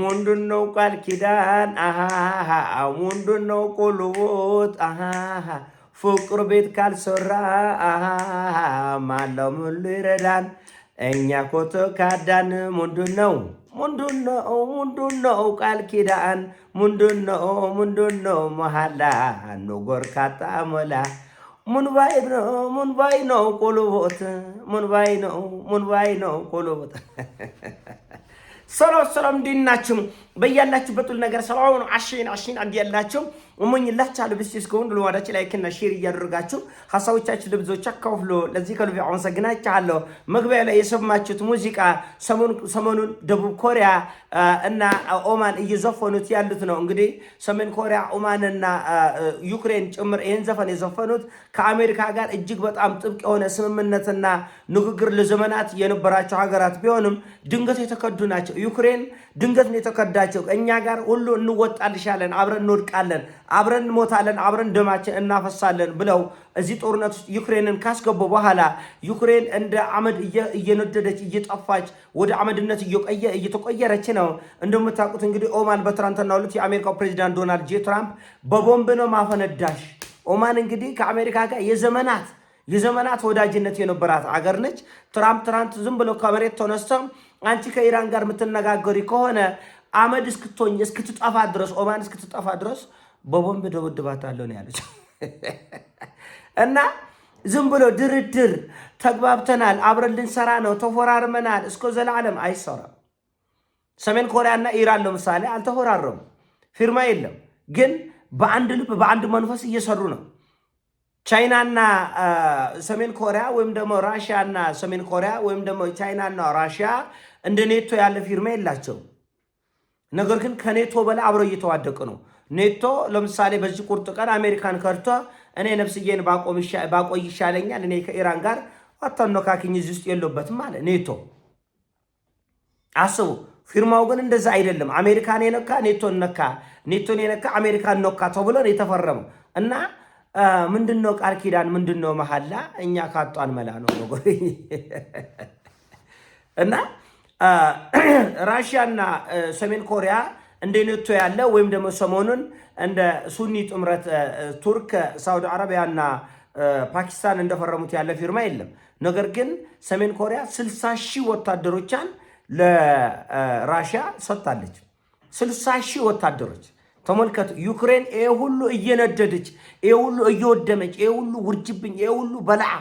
ምንድነው ቃል ኪዳን ምንድነው ቁልውጥ ፍቅር ቤት ካልሰራ ማለው ምን ሊረዳን እኛ ኮቶ ካዳን ምንድነው ቃል ኪዳን ምንድነው መሐላ ንጎር ካጣመላ ምን ባይ ነው ቁልውጥ ምን ባይ ነው ቁልውጥ ሰላም እንዲናችሁ በያላችሁበት ሁሉ ነገር ሰላም ነው። አሽን እንዲያላችሁ እሞኝላችኋለሁ። እስከሆነ ለወዳችሁ ላይክ እና ሼር እያደረጋችሁ ሐሳቦቻችሁ ለብዙዎች አካፍሉ። ለዚህ ከልብ አመሰግናችኋለሁ። መግቢያ ላይ የሰማችሁት ሙዚቃ ሰሞኑን ደቡብ ኮሪያ እና ኦማን እየዘፈኑት ያሉት ነው። እንግዲህ ሰሜን ኮሪያ ኦማንና ዩክሬን ጭምር ይሄን ዘፈን የዘፈኑት ከአሜሪካ ጋር እጅግ በጣም ጥብቅ የሆነ ስምምነትና ንግግር ለዘመናት የነበራቸው ሀገራት ቢሆንም ድንገት የተከዱ ናቸው። ዩክሬን ድንገት ነው የተከዳቸው። እኛ ጋር ሁሉ እንወጣልሻለን፣ አብረን እንወድቃለን፣ አብረን እንሞታለን፣ አብረን ደማችን እናፈሳለን ብለው እዚህ ጦርነት ውስጥ ዩክሬንን ካስገቡ በኋላ ዩክሬን እንደ አመድ እየነደደች እየጠፋች ወደ አመድነት እየተቆየረች ነው። እንደምታውቁት እንግዲህ ኦማን በትናንትናው ዕለት የአሜሪካው ፕሬዚዳንት ዶናልድ ጄ ትራምፕ በቦምብ ነው ማፈነዳሽ። ኦማን እንግዲህ ከአሜሪካ ጋር የዘመናት ወዳጅነት የነበራት አገር ነች። ትራምፕ ዝም ብሎ ከመሬት ተነስተው አንቺ ከኢራን ጋር የምትነጋገሪ ከሆነ አመድ እስክትጠፋ ድረስ ኦማን እስክትጠፋ ድረስ በቦምብ ደብድባታለሁ ነው ያለች። እና ዝም ብሎ ድርድር ተግባብተናል፣ አብረን ልንሰራ ነው፣ ተፈራርመናል እስከ ዘላለም አይሰራም። ሰሜን ኮሪያና ኢራን ለምሳሌ አልተፈራረሙ፣ ፊርማ የለም፣ ግን በአንድ ልብ በአንድ መንፈስ እየሰሩ ነው። ቻይናና ሰሜን ኮሪያ ወይም ደግሞ ራሽያና ሰሜን ኮሪያ ወይም ደግሞ ቻይናና ራሽያ እንደ ኔቶ ያለ ፊርማ የላቸው። ነገር ግን ከኔቶ በላይ አብረው እየተዋደቁ ነው። ኔቶ ለምሳሌ በዚህ ቁርጥ ቀን አሜሪካን ከርቶ እኔ ነፍስዬን ባቆይ ይሻለኛል፣ እኔ ከኢራን ጋር አታነካክኝ እዚህ ውስጥ የለበትም ማለት ኔቶ። አስቡ። ፊርማው ግን እንደዛ አይደለም። አሜሪካን የነካ ኔቶን ነካ፣ ኔቶን የነካ አሜሪካን ነካ ተብሎ ነው የተፈረመው። እና ምንድነው ቃል ኪዳን ምንድነው መሐላ? እኛ ካጧን መላ ነው ነገር እና ራሽያና ሰሜን ኮሪያ እንደ ኔቶ ያለ ወይም ደግሞ ሰሞኑን እንደ ሱኒ ጥምረት ቱርክ፣ ሳውዲ አረቢያና ፓኪስታን እንደፈረሙት ያለ ፊርማ የለም። ነገር ግን ሰሜን ኮሪያ 60,000 ወታደሮቿን ለራሽያ ሰጥታለች። 60,000 ወታደሮች ተመልከቱ። ዩክሬን ይሄ ሁሉ እየነደደች፣ ይሄ ሁሉ እየወደመች፣ ይሄ ሁሉ ውርጅብኝ፣ ይሄ ሁሉ በላዓ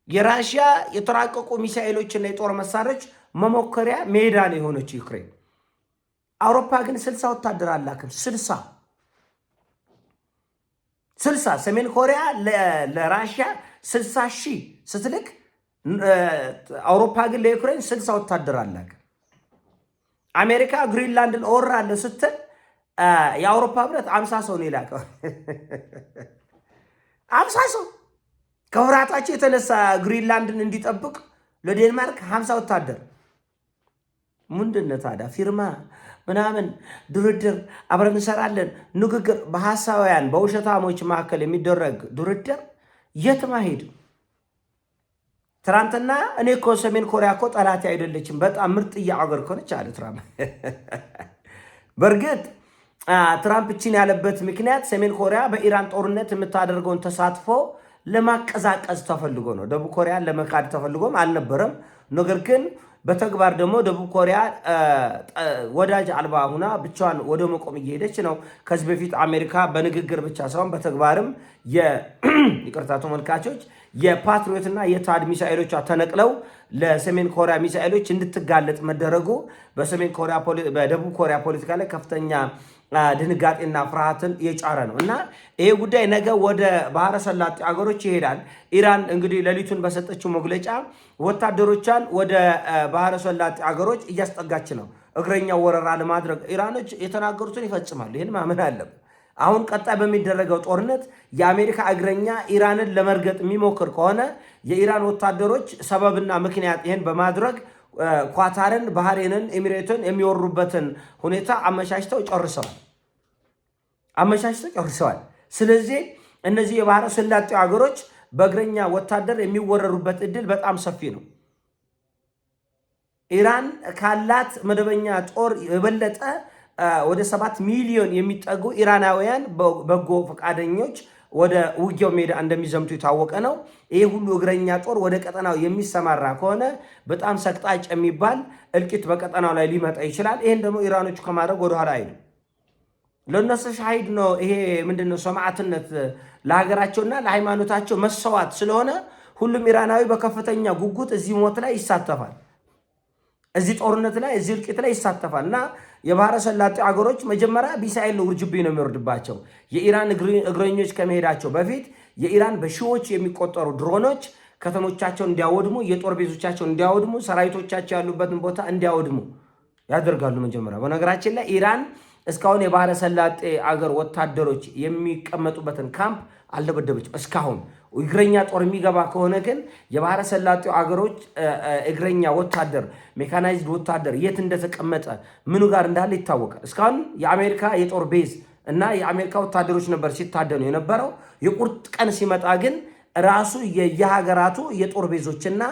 የራሽያ የተራቀቁ ሚሳኤሎችና የጦር መሳሪያዎች መሞከሪያ ሜዳ ነው የሆነችው ዩክሬን። አውሮፓ ግን 60 ወታደር አላክም። 60 ሰሜን ኮሪያ ለራሽያ 60,000 ስትልክ፣ አውሮፓ ግን ለዩክሬን 60 ወታደር አላክም። አሜሪካ ግሪንላንድን እወራለሁ ስትል የአውሮፓ ህብረት 50 ሰው ነው የላከው። 50 ሰው ከፍርሃታቸው የተነሳ ግሪንላንድን እንዲጠብቅ ለዴንማርክ 50 ወታደር። ምንድነው ታዲያ ፊርማ ምናምን ድርድር አብረን እንሰራለን ንግግር በሐሳውያን በውሸታሞች መካከል የሚደረግ ድርድር የትም አይሄድም። ትናንትና እኔ እኮ ሰሜን ኮሪያ እኮ ጠላቴ አይደለችም በጣም ምርጥ አገር እኮ ነች አለ ትራምፕ። በእርግጥ ትራምፕ እቺን ያለበት ምክንያት ሰሜን ኮሪያ በኢራን ጦርነት የምታደርገውን ተሳትፎ ለማቀዛቀዝ ተፈልጎ ነው። ደቡብ ኮሪያን ለመካድ ተፈልጎም አልነበረም። ነገር ግን በተግባር ደግሞ ደቡብ ኮሪያ ወዳጅ አልባ ሁና ብቻዋን ወደ መቆም እየሄደች ነው። ከዚህ በፊት አሜሪካ በንግግር ብቻ ሳይሆን በተግባርም ይቅርታ ተመልካቾች የፓትሪዮትና የታድ ሚሳኤሎቿ ተነቅለው ለሰሜን ኮሪያ ሚሳኤሎች እንድትጋለጥ መደረጉ በደቡብ ኮሪያ ፖለቲካ ላይ ከፍተኛ ድንጋጤና ፍርሃትን የጫረ ነው እና ይሄ ጉዳይ ነገ ወደ ባህረ ሰላጤ አገሮች ይሄዳል። ኢራን እንግዲህ ሌሊቱን በሰጠችው መግለጫ ወታደሮቿን ወደ ባህረ ሰላጤ አገሮች እያስጠጋች ነው። እግረኛ ወረራ ለማድረግ ኢራኖች የተናገሩትን ይፈጽማሉ። ይህን ማመን አለብን። አሁን ቀጣይ በሚደረገው ጦርነት የአሜሪካ እግረኛ ኢራንን ለመርገጥ የሚሞክር ከሆነ የኢራን ወታደሮች ሰበብና ምክንያት ይህን በማድረግ ኳታርን፣ ባህሬንን፣ ኤሚሬትን የሚወሩበትን ሁኔታ አመቻችተው ጨርሰዋል። ስለዚህ እነዚህ የባህረ ሰላጤው ሀገሮች በእግረኛ ወታደር የሚወረሩበት እድል በጣም ሰፊ ነው። ኢራን ካላት መደበኛ ጦር የበለጠ ወደ 7 ሚሊዮን የሚጠጉ ኢራናውያን በጎ ፈቃደኞች ወደ ውጊያው ሜዳ እንደሚዘምቱ የታወቀ ነው። ይሄ ሁሉ እግረኛ ጦር ወደ ቀጠናው የሚሰማራ ከሆነ በጣም ሰቅጣጭ የሚባል እልቂት በቀጠናው ላይ ሊመጣ ይችላል። ይሄን ደግሞ ኢራኖቹ ከማድረግ ወደኋላ አይደለም። ለነሱ ሻሂድ ነው። ይሄ ምንድነው? ሰማዕትነት ለሀገራቸውና ለሃይማኖታቸው መሰዋት ስለሆነ ሁሉም ኢራናዊ በከፍተኛ ጉጉት እዚህ ሞት ላይ ይሳተፋል፣ እዚህ ጦርነት ላይ፣ እዚህ እልቂት ላይ ይሳተፋል። እና የባህረ ሰላጤ አገሮች መጀመሪያ ሚሳኤል ውርጅብኝ ነው የሚወርድባቸው። የኢራን እግረኞች ከመሄዳቸው በፊት የኢራን በሺዎች የሚቆጠሩ ድሮኖች ከተሞቻቸውን እንዲያወድሙ፣ የጦር ቤዞቻቸውን እንዲያወድሙ፣ ሰራዊቶቻቸው ያሉበትን ቦታ እንዲያወድሙ ያደርጋሉ። መጀመሪያ በነገራችን ላይ ኢራን እስካሁን የባህረ ሰላጤ አገር ወታደሮች የሚቀመጡበትን ካምፕ አልደበደበችም እስካሁን። እግረኛ ጦር የሚገባ ከሆነ ግን የባህረ ሰላጤው አገሮች እግረኛ ወታደር፣ ሜካናይዝድ ወታደር የት እንደተቀመጠ ምኑ ጋር እንዳለ ይታወቃል። እስካሁን የአሜሪካ የጦር ቤዝ እና የአሜሪካ ወታደሮች ነበር ሲታደኑ የነበረው። የቁርጥ ቀን ሲመጣ ግን ራሱ የየሀገራቱ የጦር ቤዞችና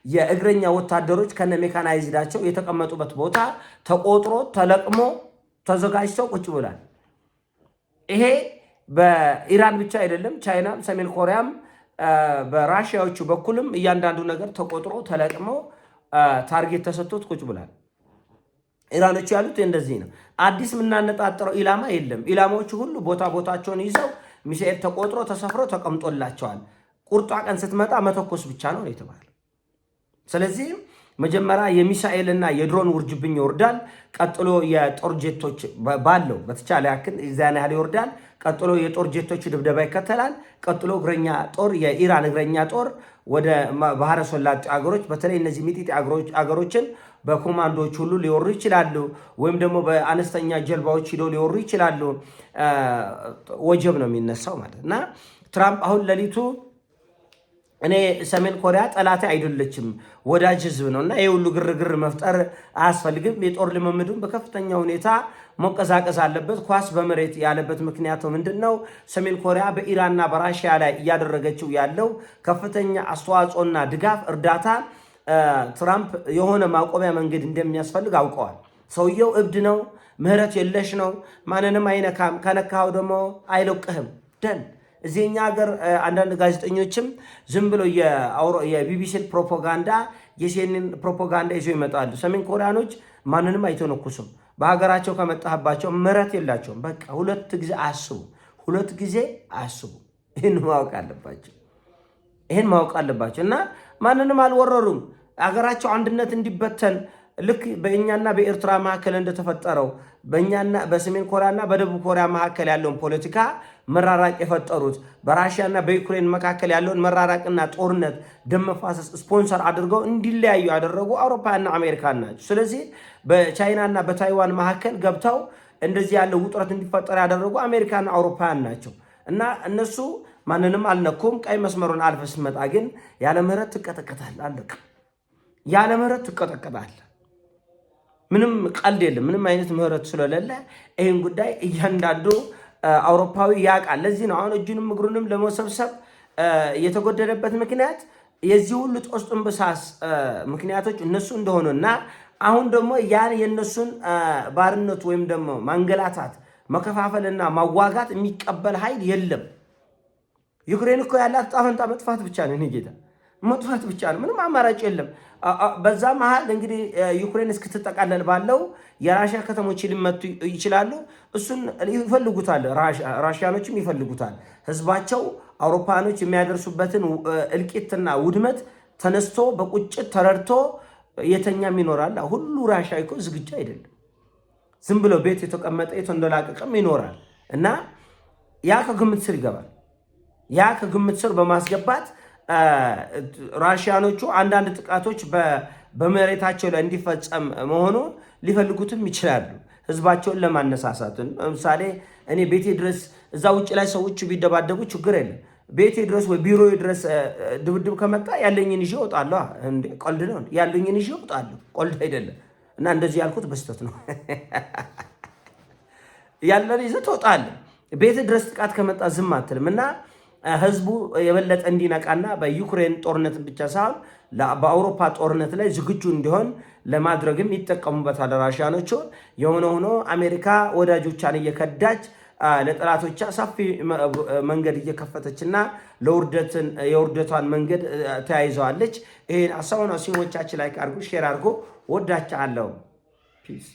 የእግረኛ ወታደሮች ከነ ሜካናይዝዳቸው የተቀመጡበት ቦታ ተቆጥሮ ተለቅሞ ተዘጋጅተው ቁጭ ብሏል። ይሄ በኢራን ብቻ አይደለም፣ ቻይናም ሰሜን ኮሪያም በራሽያዎቹ በኩልም እያንዳንዱ ነገር ተቆጥሮ ተለቅሞ ታርጌት ተሰጥቶት ቁጭ ብሏል። ኢራኖች ያሉት እንደዚህ ነው። አዲስ የምናነጣጥረው ኢላማ የለም። ኢላማዎቹ ሁሉ ቦታቸውን ይዘው ሚሳኤል ተቆጥሮ ተሰፍሮ ተቀምጦላቸዋል። ቁርጧ ቀን ስትመጣ መተኮስ ብቻ ነው የተባለው። ስለዚህ መጀመሪያ የሚሳኤልና የድሮን ውርጅብኝ ይወርዳል። ቀጥሎ የጦር ጄቶች ባለው በተቻለ ያክል ዛና ያህል ይወርዳል። ቀጥሎ የጦር ጄቶች ድብደባ ይከተላል። ቀጥሎ እግረኛ ጦር፣ የኢራን እግረኛ ጦር ወደ ባህረ ሰላጤ አገሮች፣ በተለይ እነዚህ ሚጢጢ አገሮችን በኮማንዶዎች ሁሉ ሊወሩ ይችላሉ፣ ወይም ደግሞ በአነስተኛ ጀልባዎች ሂደው ሊወሩ ይችላሉ። ወጀብ ነው የሚነሳው ማለት እና ትራምፕ አሁን ሌሊቱ እኔ ሰሜን ኮሪያ ጠላቴ አይደለችም ወዳጅ ህዝብ ነው እና ይህ ሁሉ ግርግር መፍጠር አያስፈልግም። የጦር ልምምዱን በከፍተኛ ሁኔታ መቀዛቀዝ አለበት። ኳስ በመሬት ያለበት ምክንያቱ ምንድን ነው? ሰሜን ኮሪያ በኢራንና በራሽያ ላይ እያደረገችው ያለው ከፍተኛ አስተዋጽኦና ድጋፍ፣ እርዳታ ትራምፕ የሆነ ማቆሚያ መንገድ እንደሚያስፈልግ አውቀዋል። ሰውየው እብድ ነው፣ ምህረት የለሽ ነው፣ ማንንም አይነካም፣ ከነካው ደግሞ አይለቅህም ደን እዚህኛ ሀገር አንዳንድ ጋዜጠኞችም ዝም ብሎ የቢቢሲ ፕሮፓጋንዳ የሲኤንኤን ፕሮፓጋንዳ ይዘው ይመጣሉ። ሰሜን ኮሪያኖች ማንንም አይተነኩሱም። በሀገራቸው ከመጣህባቸው ምህረት የላቸውም። በቃ ሁለት ጊዜ አያስቡ። ይህን ማወቅ አለባቸው እና ማንንም አልወረሩም። ሀገራቸው አንድነት እንዲበተን ልክ በእኛና በኤርትራ መካከል እንደተፈጠረው በእኛና በሰሜን ኮሪያና በደቡብ ኮሪያ መካከል ያለውን ፖለቲካ መራራቅ የፈጠሩት በራሽያና በዩክሬን መካከል ያለውን መራራቅና ጦርነት፣ ደም መፋሰስ ስፖንሰር አድርገው እንዲለያዩ ያደረጉ አውሮፓና አሜሪካን ናቸው። ስለዚህ በቻይናና በታይዋን መካከል ገብተው እንደዚህ ያለው ውጥረት እንዲፈጠር ያደረጉ አሜሪካና አውሮፓውያን ናቸው እና እነሱ ማንንም አልነኩም። ቀይ መስመሩን አልፈ ስትመጣ ግን ያለ ምህረት ትቀጠቀጣለህ። አለቀ። ያለ ምህረት ትቀጠቀጣለህ። ምንም ቀልድ የለም። ምንም አይነት ምህረት ስለሌለ ይህን ጉዳይ እያንዳንዱ አውሮፓዊ ያውቃል። ለዚህ ነው አሁን እጁንም እግሩንም ለመሰብሰብ የተጎደለበት ምክንያት የዚህ ሁሉ ጦስ ጥንብሳስ ምክንያቶች እነሱ እንደሆኑና አሁን ደግሞ ያን የነሱን ባርነት ወይም ደግሞ ማንገላታት፣ መከፋፈልና ማዋጋት የሚቀበል ኃይል የለም። ዩክሬን እኮ ያላት ጣፈንታ መጥፋት ብቻ ነው። እኔ ጌታ መጥፋት ብቻ ነው። ምንም አማራጭ የለም። በዛ መሃል እንግዲህ ዩክሬን እስክትጠቃለል ባለው የራሽያ ከተሞች ሊመቱ ይችላሉ። እሱን ይፈልጉታል፣ ራሽያኖችም ይፈልጉታል። ህዝባቸው አውሮፓኖች የሚያደርሱበትን እልቂትና ውድመት ተነስቶ በቁጭት ተረድቶ የተኛም ይኖራል። ሁሉ ራሽያ እኮ ዝግጁ አይደለም። ዝም ብሎ ቤት የተቀመጠ የተንደላቀቀም ይኖራል እና ያ ከግምት ስር ይገባል። ያ ከግምት ስር በማስገባት ራሽያኖቹ አንዳንድ ጥቃቶች በመሬታቸው ላይ እንዲፈጸም መሆኑ ሊፈልጉትም ይችላሉ፣ ህዝባቸውን ለማነሳሳት። ለምሳሌ እኔ ቤቴ ድረስ እዛ ውጭ ላይ ሰዎች ቢደባደቡ ችግር የለም። ቤቴ ድረስ ወይ ቢሮ ድረስ ድብድብ ከመጣ ያለኝን ይዤ እወጣለሁ። እንዴ ቀልድ ነው? ያለኝን ይዤ እወጣለሁ፣ ቀልድ አይደለም። እና እንደዚህ ያልኩት በስተት ነው። ያለን ይዘህ ትወጣለህ። ቤት ድረስ ጥቃት ከመጣ ዝም አትልም። እና ህዝቡ የበለጠ እንዲነቃና በዩክሬን ጦርነት ብቻ ሳይሆን በአውሮፓ ጦርነት ላይ ዝግጁ እንዲሆን ለማድረግም ይጠቀሙበታል ራሽያኖቹ። የሆነ ሆኖ አሜሪካ ወዳጆቿን እየከዳች ለጠላቶቿ ሰፊ መንገድ እየከፈተችና የውርደቷን መንገድ ተያይዘዋለች። ይሄን አሳውና ሲሞቻችን ላይ አድርጉ፣ ሼር አድርጉ። ወዳችኋለሁ። ፒስ